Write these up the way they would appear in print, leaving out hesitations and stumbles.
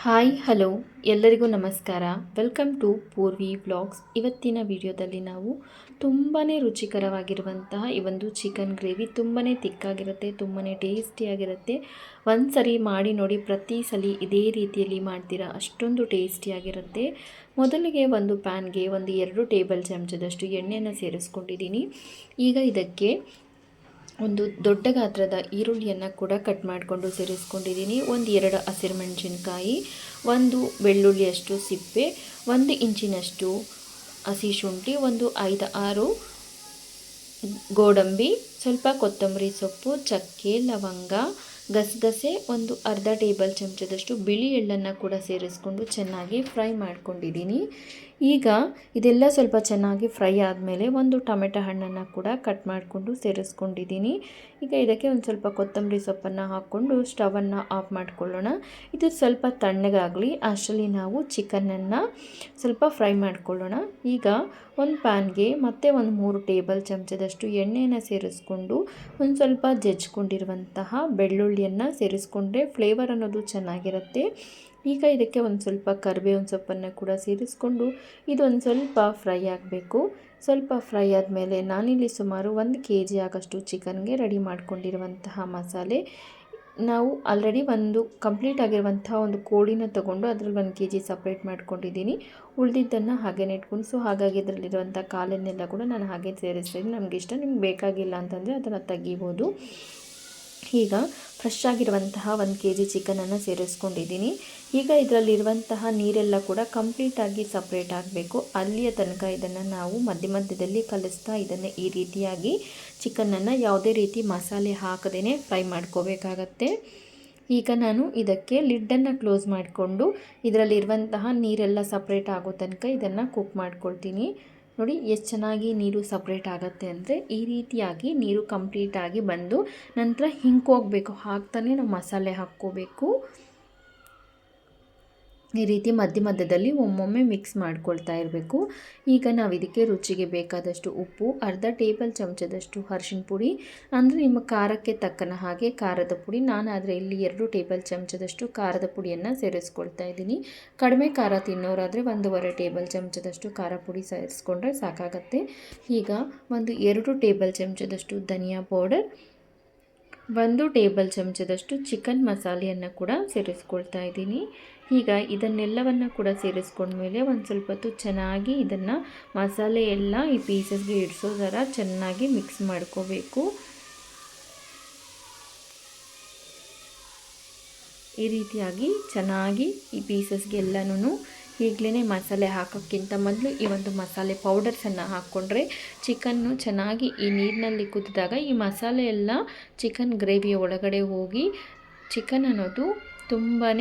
Hi hello ಎಲ್ಲರಿಗೂ ನಮಸ್ಕಾರ. Welcome to Purvi vlogs. ಇವತ್ತಿನ ವಿಡಿಯೋದಲ್ಲಿ ನಾವು ತುಂಬಾ ರುಚಿಕರವಾಗಿರುವಂತಹ ಈ ಒಂದು ಚಿಕನ್ ಗ್ರೇವಿ ತುಂಬಾ ತಿಕ್ಕಾಗಿರುತ್ತೆ, ತುಂಬಾ ಟೇಸ್ಟಿಯಾಗಿರುತ್ತೆ. ಒಂದು ಸರಿ ಮಾಡಿ ನೋಡಿ, ಪ್ರತಿ ಸಲ ಇದೇ ರೀತಿಯಲ್ಲಿ ಮಾಡ್ತೀರಾ, ಅಷ್ಟೊಂದು ಟೇಸ್ಟಿಯಾಗಿರುತ್ತೆ. ಮೊದಲಿಗೆ ಒಂದು ಪ್ಯಾನ್ಗೆ ಒಂದು 2 ಟೇಬಲ್ ಚಮಚದಷ್ಟು ಎಣ್ಣೆಯನ್ನು ಸೇರಿಸ್ಕೊಂಡಿದ್ದೀನಿ. ಈಗ ಇದಕ್ಕೆ ಒಂದು ದೊಡ್ಡ ಗಾತ್ರದ ಈರುಳ್ಳಿಯನ್ನು ಕೂಡ ಕಟ್ ಮಾಡಿಕೊಂಡು ಸೇರಿಸ್ಕೊಂಡಿದ್ದೀನಿ. ಒಂದು 2 ಹಸಿರುಮೆಣಸಿನ್ಕಾಯಿ, ಒಂದು ಬೆಳ್ಳುಳ್ಳಿಯಷ್ಟು ಸಿಪ್ಪೆ, 1 ಇಂಚಿನಷ್ಟು ಹಸಿ ಶುಂಠಿ, ಒಂದು 5-6 ಗೋಡಂಬಿ, ಸ್ವಲ್ಪ ಕೊತ್ತಂಬರಿ ಸೊಪ್ಪು, ಚಕ್ಕೆ, ಲವಂಗ, ಗಸಗಸೆ, ಒಂದು ಅರ್ಧ ಟೇಬಲ್ ಚಮಚದಷ್ಟು ಬಿಳಿ ಎಳ್ಳನ್ನು ಕೂಡ ಸೇರಿಸ್ಕೊಂಡು ಚೆನ್ನಾಗಿ ಫ್ರೈ ಮಾಡ್ಕೊಂಡಿದ್ದೀನಿ. ಈಗ ಇದೆಲ್ಲ ಸ್ವಲ್ಪ ಚೆನ್ನಾಗಿ ಫ್ರೈ ಆದಮೇಲೆ ಒಂದು ಟೊಮೆಟೊ ಹಣ್ಣನ್ನು ಕೂಡ ಕಟ್ ಮಾಡಿಕೊಂಡು ಸೇರಿಸ್ಕೊಂಡಿದ್ದೀನಿ. ಈಗ ಇದಕ್ಕೆ ಒಂದು ಸ್ವಲ್ಪ ಕೊತ್ತಂಬರಿ ಸೊಪ್ಪನ್ನು ಹಾಕ್ಕೊಂಡು ಸ್ಟವನ್ನು ಆಫ್ ಮಾಡ್ಕೊಳ್ಳೋಣ. ಇದು ಸ್ವಲ್ಪ ತಣ್ಣಗಾಗಲಿ, ಅಷ್ಟರಲ್ಲಿ ನಾವು ಚಿಕನನ್ನು ಸ್ವಲ್ಪ ಫ್ರೈ ಮಾಡ್ಕೊಳ್ಳೋಣ. ಈಗ ಒಂದು ಪ್ಯಾನ್ಗೆ ಮತ್ತೆ ಒಂದು 3 ಟೇಬಲ್ ಚಮಚದಷ್ಟು ಎಣ್ಣೆಯನ್ನು ಸೇರಿಸ್ಕೊಂಡು ಒಂದು ಸ್ವಲ್ಪ ಜಜ್ಜಿಕೊಂಡಿರುವಂತಹ ಬೆಳ್ಳುಳ್ಳಿಯನ್ನು ಸೇರಿಸ್ಕೊಂಡ್ರೆ ಫ್ಲೇವರ್ ಅನ್ನೋದು ಚೆನ್ನಾಗಿರುತ್ತೆ. ಈಗ ಇದಕ್ಕೆ ಒಂದು ಸ್ವಲ್ಪ ಕರಿಬೇವಿನ ಸೊಪ್ಪನ್ನು ಕೂಡ ಸೇರಿಸ್ಕೊಂಡು ಇದೊಂದು ಸ್ವಲ್ಪ ಫ್ರೈ ಆಗಬೇಕು. ಸ್ವಲ್ಪ ಫ್ರೈ ಆದಮೇಲೆ ನಾನಿಲ್ಲಿ ಸುಮಾರು 1 kg ಆಗೋಷ್ಟು ಚಿಕನ್ಗೆ ರೆಡಿ ಮಾಡ್ಕೊಂಡಿರುವಂತಹ ಮಸಾಲೆ, ನಾವು ಆಲ್ರೆಡಿ ಒಂದು ಕಂಪ್ಲೀಟ್ ಆಗಿರುವಂತಹ ಒಂದು ಕೋಳಿನ ತೊಗೊಂಡು ಅದರಲ್ಲಿ 1 kg ಸಪ್ರೇಟ್ ಮಾಡ್ಕೊಂಡಿದ್ದೀನಿ. ಉಳಿದಿದ್ದನ್ನು ಹಾಗೆ ಇಟ್ಕೊಂಡು, ಸೊ ಹಾಗಾಗಿ ಇದರಲ್ಲಿರುವಂಥ ಕಾಲನ್ನೆಲ್ಲ ಕೂಡ ನಾನು ಹಾಗೆ ಸೇರಿಸ್ತೀನಿ. ನಮಗೆ ಇಷ್ಟ, ನಿಮ್ಗೆ ಬೇಕಾಗಿಲ್ಲ ಅಂತಂದರೆ ಅದನ್ನು ತೆಗಿಬೋದು. ಈಗ ಫ್ರೆಶ್ ಆಗಿರುವಂತಹ 1 kg ಚಿಕನನ್ನು ಸೇರಿಸ್ಕೊಂಡಿದ್ದೀನಿ. ಈಗ ಇದರಲ್ಲಿರುವಂತಹ ನೀರೆಲ್ಲ ಕೂಡ ಕಂಪ್ಲೀಟಾಗಿ ಸಪ್ರೇಟ್ ಆಗಬೇಕು. ಅಲ್ಲಿಯ ತನಕ ಇದನ್ನು ನಾವು ಮಧ್ಯದಲ್ಲಿ ಕಲಿಸ್ತಾ ಇದನ್ನು ಈ ರೀತಿಯಾಗಿ ಚಿಕನನ್ನು ಯಾವುದೇ ರೀತಿ ಮಸಾಲೆ ಹಾಕದೇ ಫ್ರೈ ಮಾಡ್ಕೋಬೇಕಾಗತ್ತೆ. ಈಗ ನಾನು ಇದಕ್ಕೆ ಲಿಡ್ಡನ್ನು ಕ್ಲೋಸ್ ಮಾಡಿಕೊಂಡು ಇದರಲ್ಲಿರುವಂತಹ ನೀರೆಲ್ಲ ಸಪ್ರೇಟ್ ಆಗೋ ತನಕ ಇದನ್ನು ಕುಕ್ ಮಾಡ್ಕೊಳ್ತೀನಿ. ನೋಡಿ ಎಷ್ಟು ಚೆನ್ನಾಗಿ ನೀರು ಸಪ್ರೇಟ್ ಆಗುತ್ತೆ ಅಂದರೆ ಈ ರೀತಿಯಾಗಿ ನೀರು ಕಂಪ್ಲೀಟಾಗಿ ಬಂದು ನಂತರ ಹಿಂಕೋಗಬೇಕು, ಹಾಕ್ತಾನೆ ನಾವು ಮಸಾಲೆ ಹಾಕ್ಕೋಬೇಕು. ಈ ರೀತಿ ಮಧ್ಯದಲ್ಲಿ ಒಮ್ಮೊಮ್ಮೆ ಮಿಕ್ಸ್ ಮಾಡ್ಕೊಳ್ತಾ ಇರಬೇಕು. ಈಗ ನಾವು ಇದಕ್ಕೆ ರುಚಿಗೆ ಬೇಕಾದಷ್ಟು ಉಪ್ಪು, ಅರ್ಧ ಟೇಬಲ್ ಚಮಚದಷ್ಟು ಅರಿಶಿನ ಪುಡಿ, ಅಂದರೆ ನಿಮ್ಮ ಖಾರಕ್ಕೆ ತಕ್ಕನ ಹಾಗೆ ಖಾರದ ಪುಡಿ. ನಾನಾದರೆ ಇಲ್ಲಿ 2 ಟೇಬಲ್ ಚಮಚದಷ್ಟು ಖಾರದ ಪುಡಿಯನ್ನು ಸೇರಿಸ್ಕೊಳ್ತಾ ಇದ್ದೀನಿ. ಕಡಿಮೆ ಖಾರ ತಿನ್ನೋರಾದರೆ 1.5 ಟೇಬಲ್ ಚಮಚದಷ್ಟು ಖಾರ ಪುಡಿ ಸೇರಿಸ್ಕೊಂಡ್ರೆ ಸಾಕಾಗತ್ತೆ. ಈಗ ಒಂದು 2 ಟೇಬಲ್ ಚಮಚದಷ್ಟು ಧನಿಯಾ ಪೌಡರ್, 1 ಟೇಬಲ್ ಚಮಚದಷ್ಟು ಚಿಕನ್ ಮಸಾಲೆಯನ್ನು ಕೂಡ ಸೇರಿಸ್ಕೊಳ್ತಾ ಇದ್ದೀನಿ. ಈಗ ಇದನ್ನೆಲ್ಲವನ್ನು ಕೂಡ ಸೇರಿಸ್ಕೊಂಡ್ಮೇಲೆ ಒಂದು ಸ್ವಲ್ಪ ಹೊತ್ತು ಚೆನ್ನಾಗಿ ಇದನ್ನು ಮಸಾಲೆ ಎಲ್ಲ ಈ ಪೀಸಸ್ಗೆ ಇಡಿಸೋ ಥರ ಚೆನ್ನಾಗಿ ಮಿಕ್ಸ್ ಮಾಡ್ಕೋಬೇಕು. ಈ ರೀತಿಯಾಗಿ ಚೆನ್ನಾಗಿ ಈ ಪೀಸಸ್ಗೆಲ್ಲನೂ ಈಗಲೇ ಮಸಾಲೆ ಹಾಕೋಕ್ಕಿಂತ ಮೊದಲು ಈ ಒಂದು ಮಸಾಲೆ ಪೌಡರ್ಸನ್ನು ಹಾಕ್ಕೊಂಡ್ರೆ ಚಿಕನ್ನು ಚೆನ್ನಾಗಿ ಈ ನೀರಿನಲ್ಲಿ ಕುದಿದಾಗ ಈ ಮಸಾಲೆ ಎಲ್ಲ ಚಿಕನ್ ಗ್ರೇವಿಯ ಒಳಗಡೆ ಹೋಗಿ ಚಿಕನ್ ಅನ್ನೋದು ತುಂಬಾ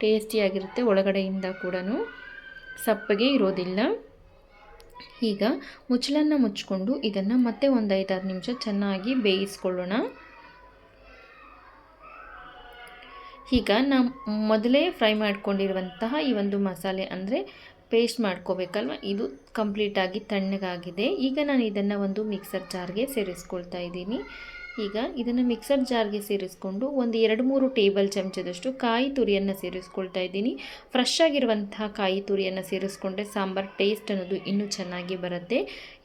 ಟೇಸ್ಟಿಯಾಗಿರುತ್ತೆ. ಒಳಗಡೆಯಿಂದ ಕೂಡ ಸಪ್ಪಗೆ ಇರೋದಿಲ್ಲ. ಈಗ ಮುಚ್ಚಳನ್ನು ಮುಚ್ಚಿಕೊಂಡು ಇದನ್ನು ಮತ್ತೆ ಒಂದು 5-6 ನಿಮಿಷ ಚೆನ್ನಾಗಿ ಬೇಯಿಸ್ಕೊಳ್ಳೋಣ. ಈಗ ನಾವು ಮೊದಲೇ ಫ್ರೈ ಮಾಡ್ಕೊಂಡಿರುವಂತಹ ಈ ಒಂದು ಮಸಾಲೆ ಅಂದರೆ ಪೇಸ್ಟ್ ಮಾಡ್ಕೋಬೇಕಲ್ವ, ಇದು ಕಂಪ್ಲೀಟಾಗಿ ತಣ್ಣಗಾಗಿದೆ. ಈಗ ನಾನು ಇದನ್ನು ಒಂದು ಮಿಕ್ಸರ್ ಜಾರ್ಗೆ ಸೇರಿಸ್ಕೊಳ್ತಾ ಇದ್ದೀನಿ. ಈಗ ಇದನ್ನು ಮಿಕ್ಸರ್ ಜಾರ್ಗೆ ಸೇರಿಸ್ಕೊಂಡು ಒಂದು 2-3 ಟೇಬಲ್ ಚಮಚದಷ್ಟು ಕಾಯಿ ತುರಿಯನ್ನು ಸೇರಿಸ್ಕೊಳ್ತಾ ಇದ್ದೀನಿ. ಫ್ರೆಶ್ ಆಗಿರುವಂತಹ ಕಾಯಿ ತುರಿಯನ್ನು ಸೇರಿಸ್ಕೊಂಡ್ರೆ ಸಾಂಬಾರು ಟೇಸ್ಟ್ ಅನ್ನೋದು ಇನ್ನೂ ಚೆನ್ನಾಗಿ ಬರುತ್ತೆ.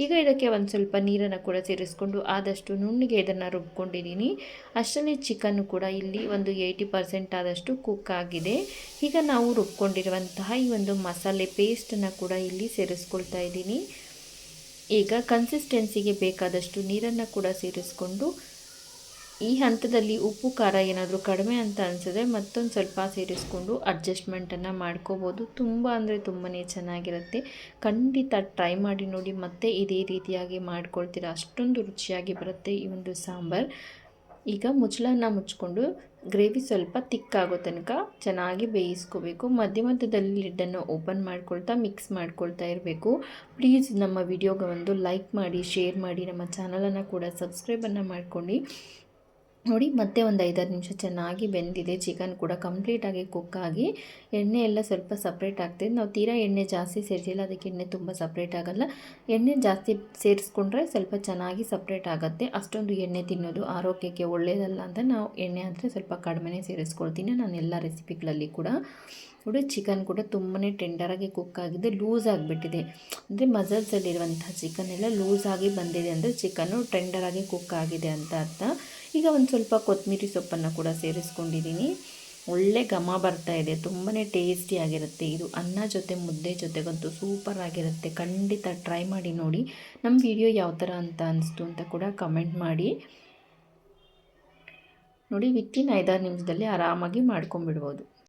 ಈಗ ಇದಕ್ಕೆ ಒಂದು ಸ್ವಲ್ಪ ನೀರನ್ನು ಕೂಡ ಸೇರಿಸ್ಕೊಂಡು ಆದಷ್ಟು ನುಣ್ಣಗೆ ಇದನ್ನು ರುಬ್ಕೊಂಡಿದ್ದೀನಿ. ಅಷ್ಟರಲ್ಲಿ ಚಿಕನ್ನು ಕೂಡ ಇಲ್ಲಿ ಒಂದು 80% ಆದಷ್ಟು ಕುಕ್ ಆಗಿದೆ. ಈಗ ನಾವು ರುಬ್ಕೊಂಡಿರುವಂತಹ ಈ ಒಂದು ಮಸಾಲೆ ಪೇಸ್ಟನ್ನು ಕೂಡ ಇಲ್ಲಿ ಸೇರಿಸ್ಕೊಳ್ತಾ ಇದ್ದೀನಿ. ಈಗ ಕನ್ಸಿಸ್ಟೆನ್ಸಿಗೆ ಬೇಕಾದಷ್ಟು ನೀರನ್ನು ಕೂಡ ಸೇರಿಸ್ಕೊಂಡು ಈ ಹಂತದಲ್ಲಿ ಉಪ್ಪು ಖಾರ ಏನಾದರೂ ಕಡಿಮೆ ಅಂತ ಅನಿಸಿದ್ರೆ ಮತ್ತೊಂದು ಸ್ವಲ್ಪ ಸೇರಿಸ್ಕೊಂಡು ಅಡ್ಜಸ್ಟ್ಮೆಂಟನ್ನು ಮಾಡ್ಕೋಬೋದು. ತುಂಬ ಅಂದರೆ ತುಂಬಾ ಚೆನ್ನಾಗಿರುತ್ತೆ. ಖಂಡಿತ ಟ್ರೈ ಮಾಡಿ ನೋಡಿ, ಮತ್ತೆ ಇದೇ ರೀತಿಯಾಗಿ ಮಾಡ್ಕೊಳ್ತೀರಾ, ಅಷ್ಟೊಂದು ರುಚಿಯಾಗಿ ಬರುತ್ತೆ ಈ ಒಂದು ಸಾಂಬಾರು. ಈಗ ಮುಚ್ಚಳನ ಮುಚ್ಕೊಂಡು ಗ್ರೇವಿ ಸ್ವಲ್ಪ ತಿಕ್ಕಾಗೋ ತನಕ ಚೆನ್ನಾಗಿ ಬೇಯಿಸ್ಕೋಬೇಕು. ಮಧ್ಯದಲ್ಲಿ ಲಿಡ್ಡನ್ನು ಓಪನ್ ಮಾಡ್ಕೊಳ್ತಾ ಮಿಕ್ಸ್ ಮಾಡ್ಕೊಳ್ತಾ ಇರಬೇಕು. ಪ್ಲೀಸ್ ನಮ್ಮ ವಿಡಿಯೋಗೆ ಒಂದು ಲೈಕ್ ಮಾಡಿ, ಶೇರ್ ಮಾಡಿ, ನಮ್ಮ ಚಾನಲನ್ನು ಕೂಡ ಸಬ್ಸ್ಕ್ರೈಬನ್ನು ಮಾಡ್ಕೊಂಡು ನೋಡಿ ಮತ್ತೆ ಒಂದು 5-6 ನಿಮಿಷ ಚೆನ್ನಾಗಿ ಬೆಂದಿದೆ. ಚಿಕನ್ ಕೂಡ ಕಂಪ್ಲೀಟಾಗಿ ಕುಕ್ಕಾಗಿ ಎಣ್ಣೆ ಎಲ್ಲ ಸ್ವಲ್ಪ ಸಪ್ರೇಟ್ ಆಗ್ತಿದೆ. ನಾವು ತೀರಾ ಎಣ್ಣೆ ಜಾಸ್ತಿ ಸೇರಿಸಿಲ್ಲ, ಅದಕ್ಕೆ ಎಣ್ಣೆ ತುಂಬ ಸಪ್ರೇಟ್ ಆಗೋಲ್ಲ. ಎಣ್ಣೆ ಜಾಸ್ತಿ ಸೇರಿಸ್ಕೊಂಡ್ರೆ ಸ್ವಲ್ಪ ಚೆನ್ನಾಗಿ ಸಪ್ರೇಟ್ ಆಗುತ್ತೆ. ಅಷ್ಟೊಂದು ಎಣ್ಣೆ ತಿನ್ನೋದು ಆರೋಗ್ಯಕ್ಕೆ ಒಳ್ಳೆಯದಲ್ಲ ಅಂತ ನಾವು ಎಣ್ಣೆ ಅಂದರೆ ಸ್ವಲ್ಪ ಕಡಿಮೆನೇ ಸೇರಿಸ್ಕೊಳ್ತೀನಿ ನಾನು ಎಲ್ಲ ರೆಸಿಪಿಗಳಲ್ಲಿ ಕೂಡ. ನೋಡಿ ಚಿಕನ್ ಕೂಡ ತುಂಬಾ ಟೆಂಡರಾಗಿ ಕುಕ್ ಆಗಿದೆ, ಲೂಸ್ ಆಗಿಬಿಟ್ಟಿದೆ. ಅಂದರೆ ಮಸಲ್ಸಲ್ಲಿರುವಂಥ ಚಿಕನ್ ಎಲ್ಲ ಲೂಸ್ ಆಗಿ ಬಂದಿದೆ ಅಂದರೆ ಚಿಕನ್ನು ಟೆಂಡರಾಗಿ ಕುಕ್ ಆಗಿದೆ ಅಂತ ಅರ್ಥ. ಈಗ ಒಂದು ಸ್ವಲ್ಪ ಕೊತ್ತಂಬರಿ ಸೊಪ್ಪನ್ನು ಕೂಡ ಸೇರಿಸ್ಕೊಂಡಿದ್ದೀನಿ. ಒಳ್ಳೆ ಘಮ ಬರ್ತಾ ಇದೆ, ತುಂಬಾ ಟೇಸ್ಟಿಯಾಗಿರುತ್ತೆ ಇದು. ಅನ್ನ ಜೊತೆ ಮುದ್ದೆ ಜೊತೆಗಂತೂ ಸೂಪರ್ ಆಗಿರುತ್ತೆ. ಖಂಡಿತ ಟ್ರೈ ಮಾಡಿ ನೋಡಿ. ನಮ್ಮ ವಿಡಿಯೋ ಯಾವ ಥರ ಅಂತ ಅನಿಸ್ತು ಅಂತ ಕೂಡ ಕಮೆಂಟ್ ಮಾಡಿ. ನೋಡಿ ವಿತಿನ್ 5-6 ನಿಮಿಷದಲ್ಲಿ ಆರಾಮಾಗಿ ಮಾಡ್ಕೊಂಬಿಡ್ಬೋದು.